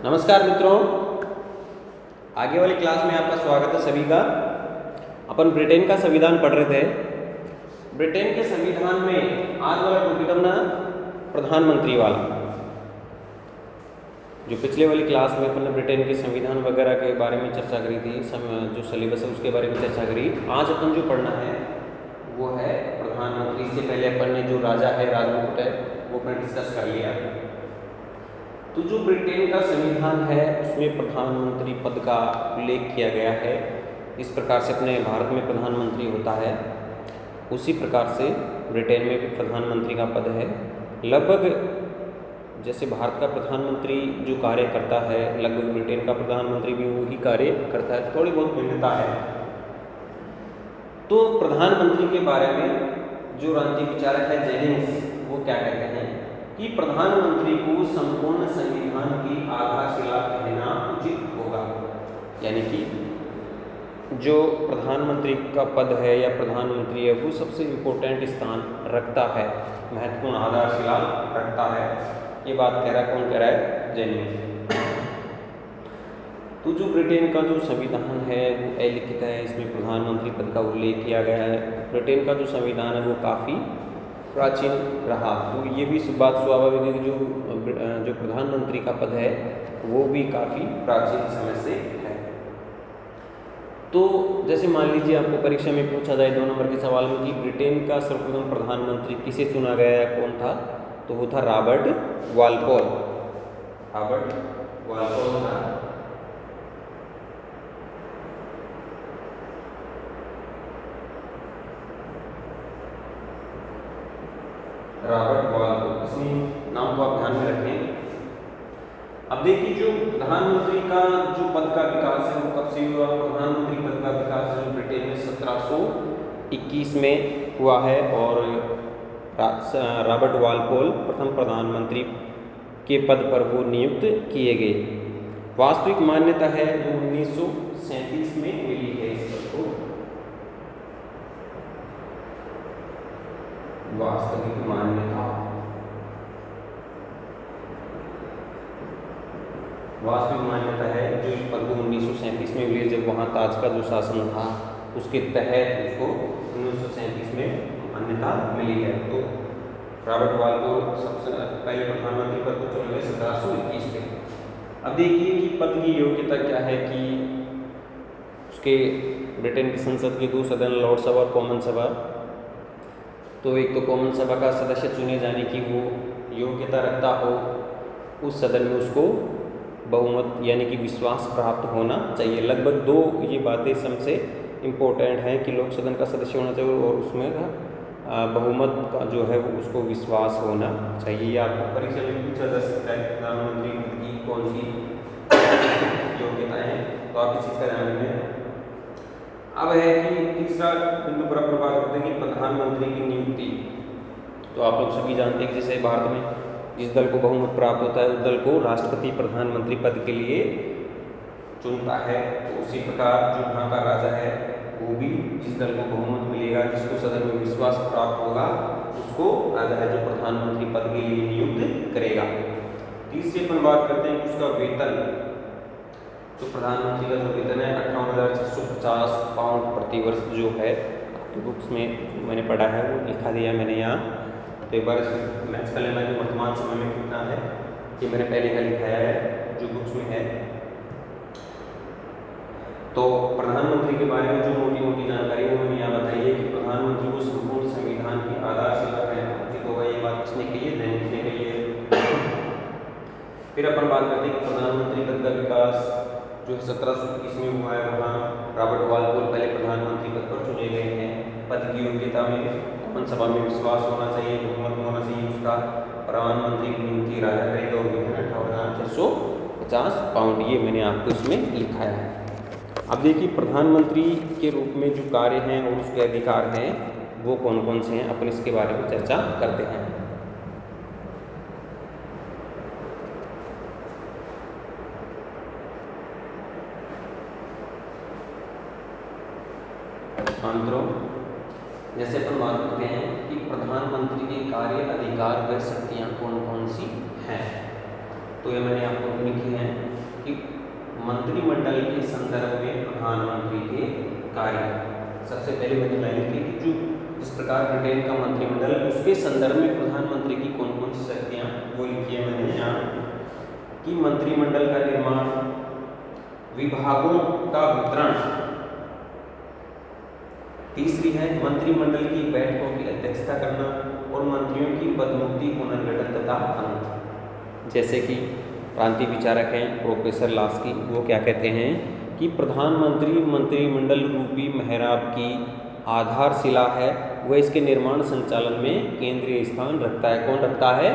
नमस्कार मित्रों, आगे वाली क्लास में आपका स्वागत है सभी का। अपन ब्रिटेन का संविधान पढ़ रहे थे। ब्रिटेन के संविधान में आज वाला टॉपिक अपना प्रधानमंत्री वाला। जो पिछले वाली क्लास में अपन ने ब्रिटेन के संविधान वगैरह के बारे में चर्चा करी थी, जो सिलेबस है उसके बारे में चर्चा करी। आज अपन जो पढ़ना है वो है प्रधानमंत्री। इससे पहले अपन ने जो राजा है, राजमुकुट है, वो अपन डिस्कस कर लिया। तो जो ब्रिटेन का संविधान है उसमें प्रधानमंत्री पद का उल्लेख किया गया है। इस प्रकार से अपने भारत में प्रधानमंत्री होता है, उसी प्रकार से ब्रिटेन में भी प्रधानमंत्री का पद है। लगभग जैसे भारत का प्रधानमंत्री जो कार्य करता है, लगभग ब्रिटेन का प्रधानमंत्री भी वही कार्य करता है। थोड़ी बहुत भिन्नता है। तो प्रधानमंत्री के बारे में जो राजनीतिक विचारक है जेनिंग्स, वो क्या कहते हैं कि प्रधानमंत्री को संपूर्ण संविधान की आधारशिला कहना उचित होगा। यानी कि जो प्रधानमंत्री का पद है या प्रधानमंत्री है वो सबसे इम्पोर्टेंट स्थान रखता है, महत्वपूर्ण आधारशिला रखता है। ये बात कह रहा है, कौन कह रहा है? जेनिंग्स। तो जो ब्रिटेन का जो संविधान है वो अलिखित है, इसमें प्रधानमंत्री पद का उल्लेख किया गया है। ब्रिटेन का जो संविधान है वो काफ़ी प्राचीन रहा। तो ये भी बात स्वाभाविक है कि जो प्रधानमंत्री का पद है वो भी काफ़ी प्राचीन समय से है। तो जैसे मान लीजिए आपको परीक्षा में पूछा जाए 2 नंबर के सवाल में कि ब्रिटेन का सर्वप्रथम प्रधानमंत्री किसे चुना गया है, कौन था? तो वो था रॉबर्ट वालपोल। रॉबर्ट वालपोल था। रॉबर्ट वालपोल, इस नाम को आप ध्यान में रखें। अब देखिए जो प्रधानमंत्री का जो पद का विकास है वो कब से हुआ? प्रधानमंत्री पद का विकास जो ब्रिटेन में 1721 में हुआ है और रॉबर्ट वालपोल प्रथम प्रधानमंत्री के पद पर वो नियुक्त किए गए। वास्तविक मान्यता है जो 1937 में मिली है इस पद को। वास्तविक मान्यता है जो इस पद को 1937 में मिली, जब वहाँ ताज का जो शासन था उसके तहत उसको 1937 में मान्यता मिली है। तो रॉबर्ट वालपोल सबसे पहले प्रधानमंत्री पद को चुने गए 1721 में। अब देखिए कि पद की योग्यता क्या है कि उसके ब्रिटेन की संसद के 2 सदन, लॉर्ड सभा और कॉमन सभा। तो एक तो कॉमन सभा का सदस्य चुने जाने की वो योग्यता रखता हो, उस सदन में उसको बहुमत यानी कि विश्वास प्राप्त होना चाहिए। लगभग 2 ये बातें सबसे इम्पोर्टेंट हैं कि लोक सदन का सदस्य होना चाहिए और उसमें बहुमत का जो है वो उसको विश्वास होना चाहिए। या आपको परीक्षा में पूछा जा सकता है प्रधानमंत्री की कौन सी योग्यताएँ हैं, तो आप इस चीज़ का ध्यान रखें। अब है कि तीसरा बिंदु पर अपन बात करते हैं कि प्रधानमंत्री की नियुक्ति। तो आप लोग सभी जानते हैं कि जैसे भारत में जिस दल को बहुमत प्राप्त होता है उस दल को राष्ट्रपति प्रधानमंत्री पद के लिए चुनता है। तो उसी प्रकार जो वहाँ का राजा है वो भी जिस दल को बहुमत मिलेगा, जिसको सदन में विश्वास प्राप्त होगा, उसको राजा है जो प्रधानमंत्री पद के लिए नियुक्त करेगा। तीसरी अपन बात करते हैं कि उसका वेतन। तो प्रधानमंत्री का जो वेतन है 58,650 पाउंड प्रति वर्ष जो है, आपकी बुक्स में मैंने पढ़ा है वो लिखा दिया मैंने यहाँ। तो एक बार मैच कर लेना कि वर्तमान समय में कितना है, ये मैंने पहले का लिखाया है जो बुक्स में है। तो प्रधानमंत्री के बारे में जो मोटी मोटी जानकारी वो मैंने यहाँ बताई है कि प्रधानमंत्री को संपूर्ण संविधान की आधारशिला कहना उचित होगा। ये बात किसने कही है? जेनिंग्स ने कही है। फिर अपन बात करते हैं कि प्रधानमंत्री पद का विकास जो 1721 में हुआ है, वहाँ रॉबर्ट वालपोल पहले प्रधानमंत्री पद पर चुने गए हैं। पद की योग्यता में कॉमन सभा में विश्वास होना चाहिए, बहुमत होना चाहिए उसका। प्रधानमंत्री की नियुक्ति राजा करेगा और वेतन 58,650 पाउंड, ये मैंने आपको इसमें लिखाया है। अब देखिए प्रधानमंत्री के रूप में जो कार्य हैं और उसके अधिकार हैं वो कौन कौन से हैं, अपन इसके बारे में चर्चा करते हैं। जैसे अपन बात करते हैं कि प्रधानमंत्री के कार्य, अधिकार व शक्तियाँ कौन कौन सी हैं। तो ये मैंने आपको लिखी है कि मंत्रिमंडल के संदर्भ में प्रधानमंत्री के कार्य। सबसे पहले मैंने लाइन लिखी कि जो जिस प्रकार ब्रिटेन का मंत्रिमंडल उसके संदर्भ में प्रधानमंत्री की कौन कौन सी शक्तियाँ, वो लिखी है मैंने यहाँ कि मंत्रिमंडल का निर्माण, विभागों का वितरण, तीसरी है मंत्रिमंडल की बैठकों की अध्यक्षता करना और मंत्रियों की पदमुक्ति, पुनर्गठन तथा अंत। जैसे कि क्रांति विचारक हैं प्रोफेसर लास्की, वो क्या कहते हैं कि प्रधानमंत्री मंत्रिमंडल रूपी मेहराब की आधारशिला है, वह इसके निर्माण संचालन में केंद्रीय स्थान रखता है। कौन रखता है?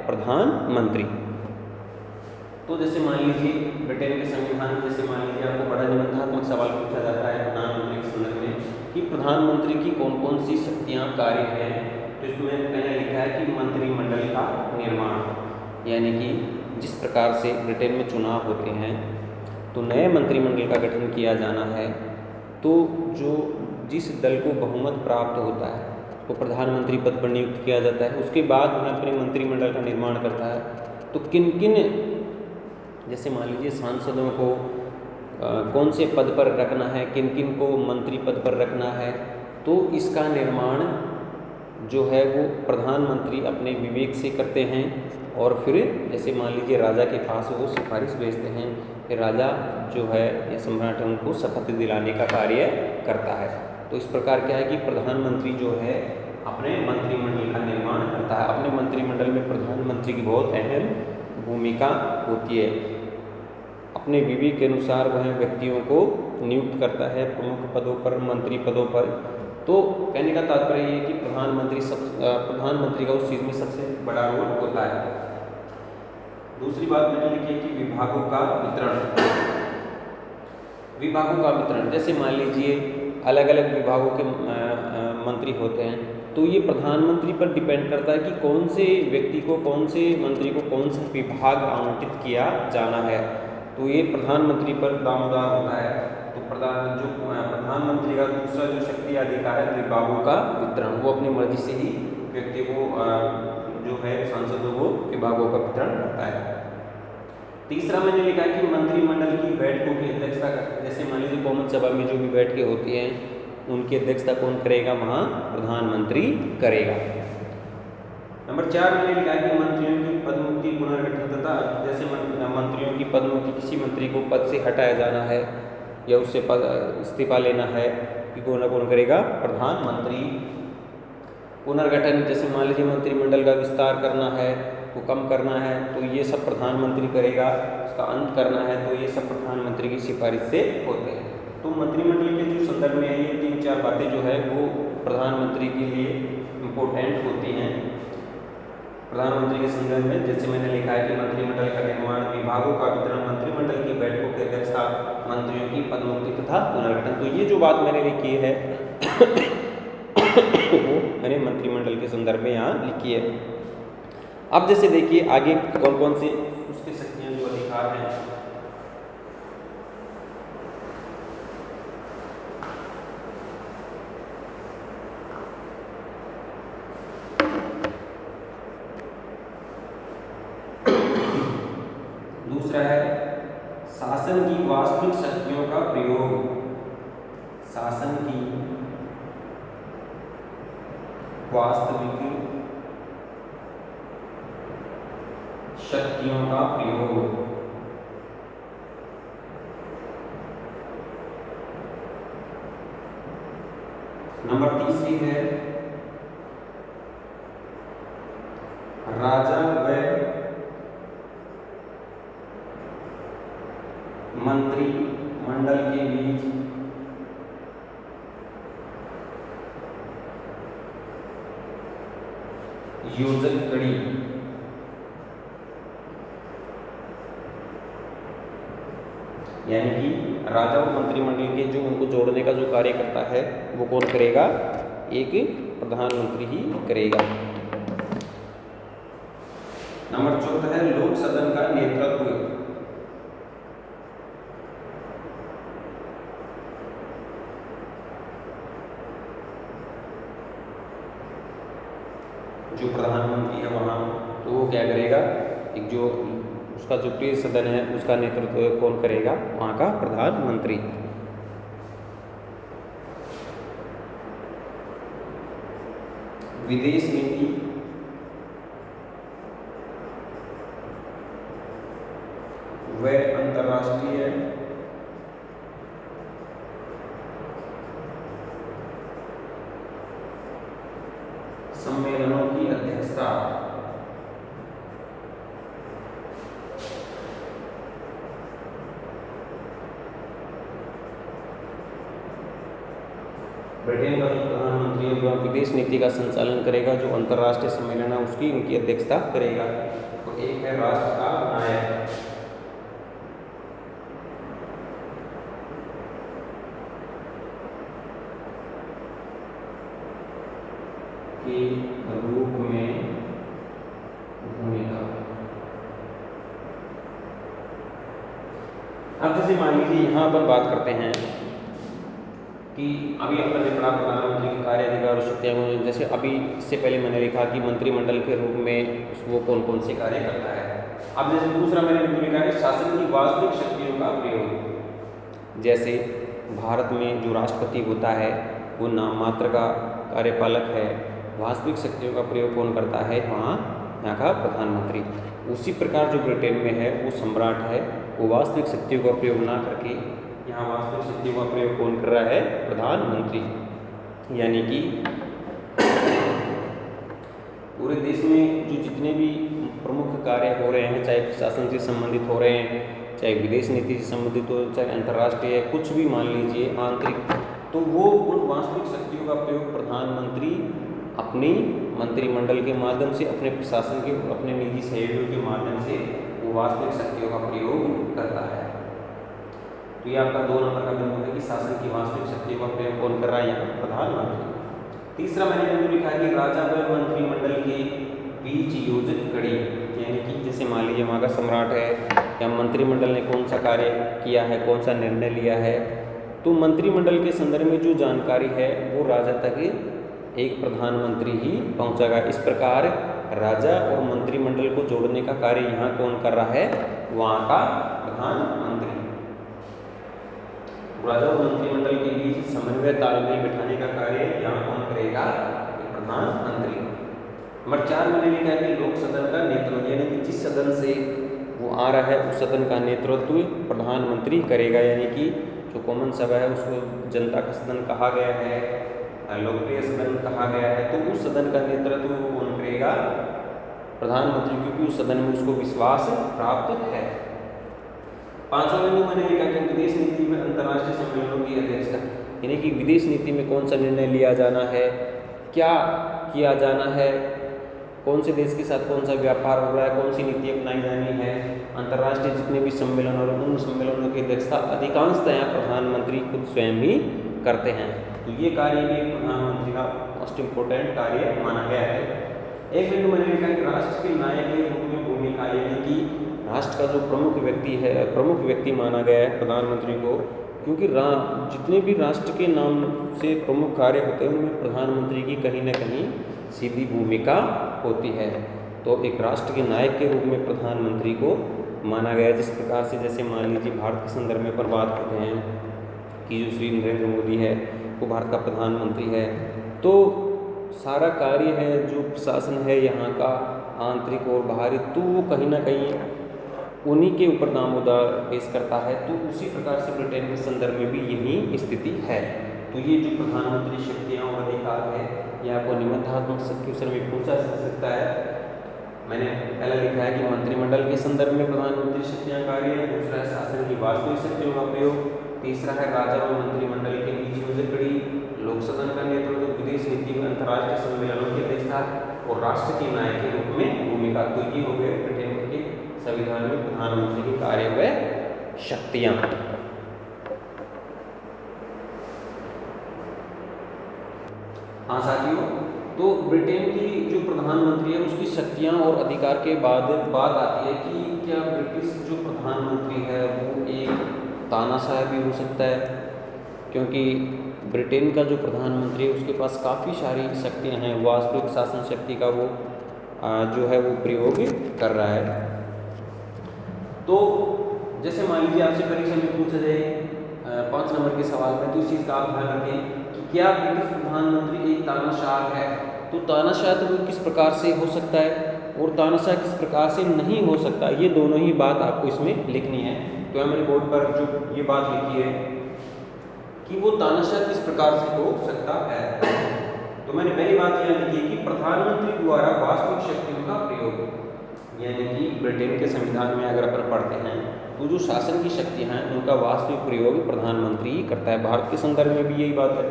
प्रधानमंत्री। तो जैसे मान लीजिए ब्रिटेन के संविधान, जैसे मान लीजिए आपको बड़ा निबंधात्मक सवाल पूछा जाता है प्रधानमंत्री के संदर्भ में कि प्रधानमंत्री की कौन कौन सी शक्तियाँ कार्य हैं, तो इसमें मैंने लिखा है कि मंत्रिमंडल का निर्माण, यानी कि जिस प्रकार से ब्रिटेन में चुनाव होते हैं तो नए मंत्रिमंडल का गठन किया जाना है, तो जो जिस दल को बहुमत प्राप्त होता है वो प्रधानमंत्री पद पर नियुक्त किया जाता है। उसके बाद वह अपने मंत्रिमंडल का निर्माण करता है। तो किन किन, जैसे मान लीजिए सांसदों को कौन से पद पर रखना है, किन किन को मंत्री पद पर रखना है, तो इसका निर्माण जो है वो प्रधानमंत्री अपने विवेक से करते हैं। और फिर जैसे मान लीजिए राजा के पास वो सिफारिश भेजते हैं, फिर राजा जो है ये सम्राट है उनको शपथ दिलाने का कार्य करता है। तो इस प्रकार क्या है कि प्रधानमंत्री जो है अपने मंत्रिमंडल का निर्माण करता है। अपने मंत्रिमंडल में प्रधानमंत्री की बहुत अहम भूमिका होती है। अपने विवेक के अनुसार वह व्यक्तियों को नियुक्त करता है प्रमुख पदों पर, मंत्री पदों पर। तो कहने का तात्पर्य ये है कि प्रधानमंत्री का उस चीज़ में सबसे बड़ा रोल होता है। दूसरी बात मैंने लिखी है कि विभागों का वितरण। विभागों का वितरण, जैसे मान लीजिए अलग अलग विभागों के मंत्री होते हैं, तो ये प्रधानमंत्री पर डिपेंड करता है कि कौन से व्यक्ति को, कौन से मंत्री को कौन सा विभाग आवंटित किया जाना है। तो ये प्रधानमंत्री पर दामोदार होता है। तो प्रधानमंत्री का दूसरा जो शक्ति अधिकार है विभागों का वितरण, वो अपनी मर्जी से ही व्यक्ति को जो है सांसदों को विभागों का वितरण करता है। तीसरा मैंने लिखा है कि मंत्रिमंडल की बैठकों की अध्यक्षता करता है। जैसे मान लीजिए कौमन सभा में जो भी बैठकें होती हैं उनकी अध्यक्षता कौन करेगा? वहाँ प्रधानमंत्री करेगा। नंबर 4 मैंने लिखा है कि मंत्रियों की पदमुक्ति, पुनर्गठन तथा, जैसे मंत्रियों की पदमुक्ति, किसी मंत्री को पद से हटाया जाना है या उससे पद इस्तीफा लेना है कि कौन करेगा? प्रधानमंत्री। पुनर्गठन, जैसे मान लीजिए मंत्रिमंडल का विस्तार करना है, वो कम करना है, तो ये सब प्रधानमंत्री करेगा। उसका अंत करना है तो ये सब प्रधानमंत्री की सिफारिश से होते हैं। तो मंत्रिमंडल के जो संदर्भ में है ये 3-4 बातें जो है वो प्रधानमंत्री के लिए इम्पोर्टेंट होती हैं। प्रधानमंत्री के संदर्भ में जैसे मैंने लिखा है कि मंत्रिमंडल का निर्माण, विभागों का वितरण, मंत्रिमंडल की बैठकों की अध्यक्षता, मंत्रियों की पदमुक्ति तथा पुनर्गठन। तो ये जो बात मैंने लिखी है वो मैंने मंत्रिमंडल के संदर्भ में यहाँ लिखी है। अब जैसे देखिए आगे कौन कौन से उसके शक्तियाँ जो अधिकार हैं। दूसरा है शासन की वास्तविक शक्तियों का प्रयोग। शासन की वास्तविक शक्तियों का प्रयोग। नंबर 3 है राजा व मंत्रिमंडल के बीच योजक कड़ी। यानी कि राजा और मंत्रिमंडल के जो उनको जोड़ने का जो कार्य करता है वो कौन करेगा? एक प्रधानमंत्री ही करेगा। नंबर 14 है लोक सदन का नेतृत्व। जो प्रधानमंत्री है वहाँ, तो वो क्या करेगा? एक जो उसका जो प्रिय सदन है उसका नेतृत्व कौन करेगा? वहाँ का प्रधानमंत्री। विदेश नीति व अंतर्राष्ट्रीय सम्मेलनों की अध्यक्षता ब्रिटेन का जो प्रधानमंत्री है वह विदेश नीति का संचालन करेगा, जो अंतर्राष्ट्रीय सम्मेलन है उसकी उनकी अध्यक्षता करेगा। तो एक है राष्ट्र का नायक, के रूप में भूमिका। अब जैसे मान लीजिए यहाँ पर बात करते हैं कि अभी अपन ने पढ़ा प्रधानमंत्री के कार्य अधिकार और शक्तियाँ, जैसे अभी इससे पहले मैंने लिखा कि मंत्रिमंडल के रूप में वो कौन कौन से कार्य करता है। अब जैसे दूसरा मैंने लिखा है शासन की वास्तविक शक्तियों का प्रयोग। जैसे भारत में जो राष्ट्रपति होता है वो नाम मात्र का कार्यपालक है, वास्तविक शक्तियों का प्रयोग कौन करता है? यहाँ का प्रधानमंत्री। उसी प्रकार जो ब्रिटेन में है वो सम्राट है, वो वास्तविक शक्तियों का प्रयोग ना करके यहाँ वास्तविक शक्तियों का प्रयोग कौन कर रहा है? प्रधानमंत्री। यानी कि पूरे देश में जो जितने भी प्रमुख कार्य हो रहे हैं, चाहे प्रशासन से संबंधित हो रहे हैं, चाहे विदेश नीति से संबंधित हो, चाहे अंतर्राष्ट्रीय कुछ भी मान लीजिए आंतरिक, तो वो उन वास्तविक शक्तियों का प्रयोग प्रधानमंत्री अपनी मंत्रिमंडल के माध्यम से, अपने प्रशासन के, अपने निजी सहयोगियों के माध्यम से वो वास्तविक शक्तियों का प्रयोग करता है। तो ये आपका 2 नंबर का बिंदु है कि शासन की वास्तविक शक्तियों का प्रयोग कौन कर रहा है? यहाँ प्रधानमंत्री। तीसरा मैंने बिंदु लिखा है कि राजा व मंत्रिमंडल के बीच योजित कड़ी, यानी कि जैसे मान लीजिए वहाँ का सम्राट है या मंत्रिमंडल ने कौन सा कार्य किया है, कौन सा निर्णय लिया है, तो मंत्रिमंडल के संदर्भ में जो जानकारी है वो राजा तक एक प्रधानमंत्री ही पहुँचाएगा। इस प्रकार राजा और मंत्रिमंडल को जोड़ने का कार्य यहाँ कौन कर रहा है? वहाँ का प्रधानमंत्री। राजा और मंत्रिमंडल के बीच समन्वय तालमेल बिठाने का कार्य यहाँ कौन करेगा? प्रधानमंत्री। नंबर 4 मैंने लिखा है कि लोक सदन का नेतृत्व, यानी कि जिस सदन से वो आ रहा है उस सदन का नेतृत्व प्रधानमंत्री करेगा। यानी कि जो कॉमन सभा है उसको जनता का सदन कहा गया है, लोकप्रिय सदन कहा गया है, तो उस सदन का नेतृत्व कौन करेगा? प्रधानमंत्री, क्योंकि उस सदन में उसको विश्वास प्राप्त है। 5वां बिंदु मैंने लिखा कि विदेश नीति में अंतर्राष्ट्रीय सम्मेलनों की अध्यक्षता, यानी कि विदेश नीति में कौन सा निर्णय लिया जाना है, क्या किया जाना है, कौन से देश के साथ कौन सा व्यापार हो रहा है, कौन सी नीति अपनाई जानी है, अंतर्राष्ट्रीय जितने भी सम्मेलन और उन सम्मेलनों की अध्यक्षता अधिकांशतः यहाँ प्रधानमंत्री खुद स्वयं ही करते हैं। तो ये कार्य भी प्रधानमंत्री का मोस्ट इम्पोर्टेंट कार्य माना गया है। एक बिंदु मैंने लिखा कि राष्ट्र के नायक के रूप में भूमिका, यानी कि राष्ट्र का जो प्रमुख व्यक्ति है, प्रमुख व्यक्ति माना गया है प्रधानमंत्री को, क्योंकि जितने भी राष्ट्र के नाम से प्रमुख कार्य होते हैं उनमें प्रधानमंत्री की कहीं ना कहीं सीधी भूमिका होती है। तो एक राष्ट्र के नायक के रूप में प्रधानमंत्री को माना गया है। जिस प्रकार से जैसे मान लीजिए भारत के संदर्भ में पर बात करते हैं कि जो श्री नरेंद्र मोदी है वो भारत का प्रधानमंत्री है, तो सारा कार्य है जो प्रशासन है यहाँ का आंतरिक और बाहरी, तो वो कहीं ना कहीं उन्हीं के ऊपर दामोदार पेश करता है। तो उसी प्रकार से ब्रिटेन के संदर्भ में भी यही स्थिति है। तो ये जो प्रधानमंत्री शक्तियाँ और अधिकार है ये आपको निबंधात्मक क्वेश्चन में पूछा जा सकता है। मैंने पहला लिखा है कि मंत्रिमंडल के संदर्भ में प्रधानमंत्री शक्तियाँ कार्य है, दूसरा है शासन की वास्तविक शक्तियों का प्रयोग, तीसरा है राजा और मंत्रिमंडल के बीच योजित कड़ी, लोक सदन का नेतृत्व, विदेश नीति में अंतर्राष्ट्रीय सम्मेलनों की अध्यक्षता और राष्ट्र के नायक के रूप में भूमिका। तो ये हो गए ब्रिटेन के संविधान में प्रधानमंत्री के कार्य व शक्तियाँ। हाँ साथियों, तो ब्रिटेन की जो प्रधानमंत्री है उसकी शक्तियाँ और अधिकार के बाद बात आती है कि क्या ब्रिटिश जो प्रधानमंत्री है वो एक तानाशाह भी हो सकता है, क्योंकि ब्रिटेन का जो प्रधानमंत्री है उसके पास काफ़ी सारी शक्तियाँ हैं, वास्तविक शासन शक्ति का वो जो है वो प्रयोग कर रहा है। तो जैसे मान लीजिए आपसे परीक्षा में पूछा जाए 5 नंबर के सवाल में, तो इस चीज़ का आप ध्यान रखें कि क्या ब्रिटिश प्रधानमंत्री एक तानाशाह है। तो तानाशाह तो वो किस प्रकार से हो सकता है और तानाशाह किस प्रकार से नहीं हो सकता, ये दोनों ही बात आपको इसमें लिखनी है। तो यहाँ मैंने बोर्ड पर जो ये बात लिखी है कि वो तानाशाह किस प्रकार से हो सकता है। तो मैंने पहली बात यह लिखी कि प्रधानमंत्री द्वारा वास्तविक शक्तियों का प्रयोग, यानी कि ब्रिटेन के संविधान में अगर अपन पढ़ते हैं तो जो शासन की शक्तियाँ हैं उनका वास्तविक प्रयोग प्रधानमंत्री ही करता है। भारत के संदर्भ में भी यही बात है।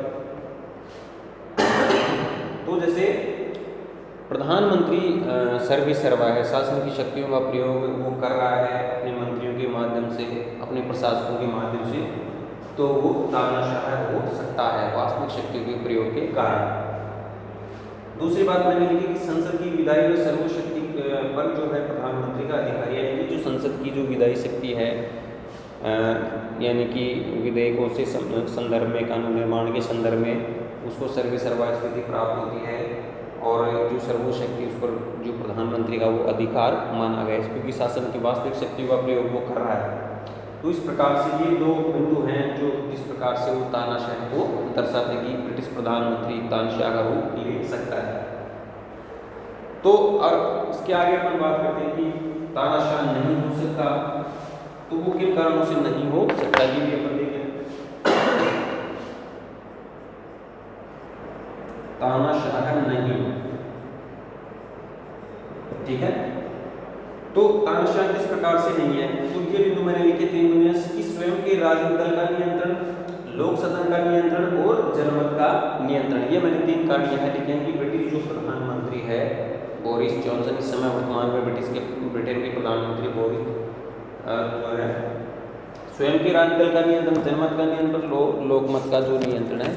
तो जैसे प्रधानमंत्री सर्वे सर्वा है, शासन की शक्तियों का प्रयोग वो कर रहा है अपने मंत्रियों के माध्यम से, अपने प्रशासकों के माध्यम से, तो वो तानाशाह हो सकता है वास्तविक शक्तियों के प्रयोग के कारण। दूसरी बात मैंने लिखी कि संसद की विधायी व सर्वशक्ति पर जो है प्रधानमंत्री का अधिकार, यानी कि जो संसद की जो विधायी शक्ति है, यानी कि विधेयकों से संदर्भ में, कानून निर्माण के संदर्भ में उसको सर्वे सर्वा स्थिति प्राप्त होती है, और जो सर्वशक्ति उस पर जो प्रधानमंत्री का वो अधिकार माना गया है, क्योंकि शासन की वास्तविक शक्तियों का प्रयोग वो कर रहा है। तो इस प्रकार से ये दो बिंदु हैं जो जिस प्रकार से वो तानाशाह को दर्शाते कि ब्रिटिश प्रधानमंत्री तानाशाह का रूप ले सकता है। तो अब इसके आगे अपन बात करते हैं कि तानाशाह नहीं हो सकता, तो वो किन कारणों से नहीं हो सकता, ये भी अपन देखें। तानाशाह नहीं, ठीक है। तो तानाशाह किस प्रकार से नहीं है, तो ये बिंदु मैंने लिखे 3 बिंदु कि स्वयं के राजनीतिक दल का नियंत्रण, लोक सदन का नियंत्रण और जनमत का नियंत्रण। ये मैंने 3 कारण यहाँ लिखे हैं कि ब्रिटिश जो प्रधानमंत्री है बोरिस जॉनसन, इस समय वर्तमान में ब्रिटेन के प्रधानमंत्री बोरिस जो है स्वयं के राजनीतिक दल का नियंत्रण, जनमत का नियंत्रण, लोकमत का जो नियंत्रण है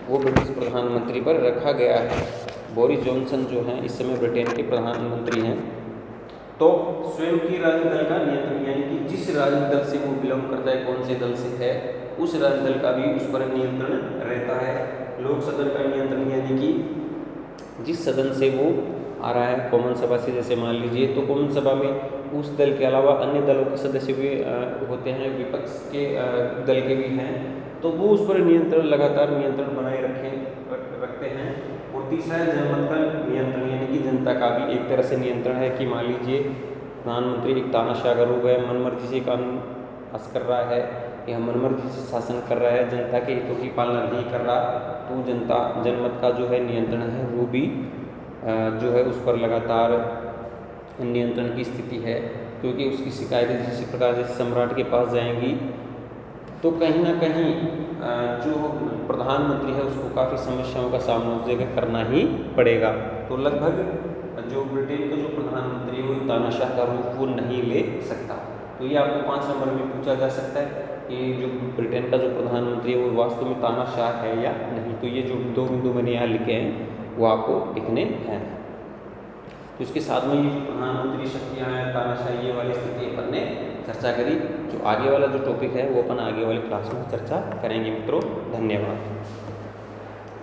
वो ब्रिटिश प्रधानमंत्री पर रखा गया है। बोरिस जॉनसन जो हैं इस समय ब्रिटेन के प्रधानमंत्री हैं। तो स्वयं की राजनीतिक दल का नियंत्रण, यानी कि जिस राजनीतिक दल से वो बिलोंग करता है, कौन से दल से है, उस राजनीतिक दल का भी उस पर नियंत्रण रहता है। लोक सदन का नियंत्रण, यानी कि जिस सदन से वो आ रहा है, कॉमन सभा से जैसे मान लीजिए, तो कॉमन सभा में उस दल के अलावा अन्य दलों के सदस्य भी होते हैं, विपक्ष के दल के भी हैं, तो वो उस पर नियंत्रण, लगातार नियंत्रण बनाए रखते हैं। और तीसरा है जनमत का नियंत्रण, यानी कि जनता का भी एक तरह से नियंत्रण है कि मान लीजिए प्रधानमंत्री एक तानाशाह का रूप है, मनमर्जी से कानून पास कर रहा है या मनमर्जी से शासन कर रहा है, जनता के हितों की पालना नहीं कर रहा, तो जनमत का जो है नियंत्रण है वो भी जो है उस पर लगातार नियंत्रण की स्थिति है, क्योंकि उसकी शिकायतें जिस प्रकार से सम्राट के पास जाएंगी तो कहीं ना कहीं जो प्रधानमंत्री है उसको काफ़ी समस्याओं का सामना उस जगह करना ही पड़ेगा। तो लगभग जो ब्रिटेन का जो प्रधानमंत्री है वो तानाशाह का रूप वो नहीं ले सकता। तो ये आपको 5 नंबर में पूछा जा सकता है कि जो ब्रिटेन का जो प्रधानमंत्री है वो वास्तव में तानाशाह है या नहीं। तो ये जो 2 बिंदु मैंने यहाँ लिखे हैं वो आपको लिखने हैं। तो इसके साथ में ये प्रधानमंत्री शक्तियाँ हैं, तानाशाही, ये वाली स्थिति अपन ने चर्चा करी। जो आगे वाला जो टॉपिक है वो अपन आगे वाली क्लास में चर्चा करेंगे मित्रों। धन्यवाद।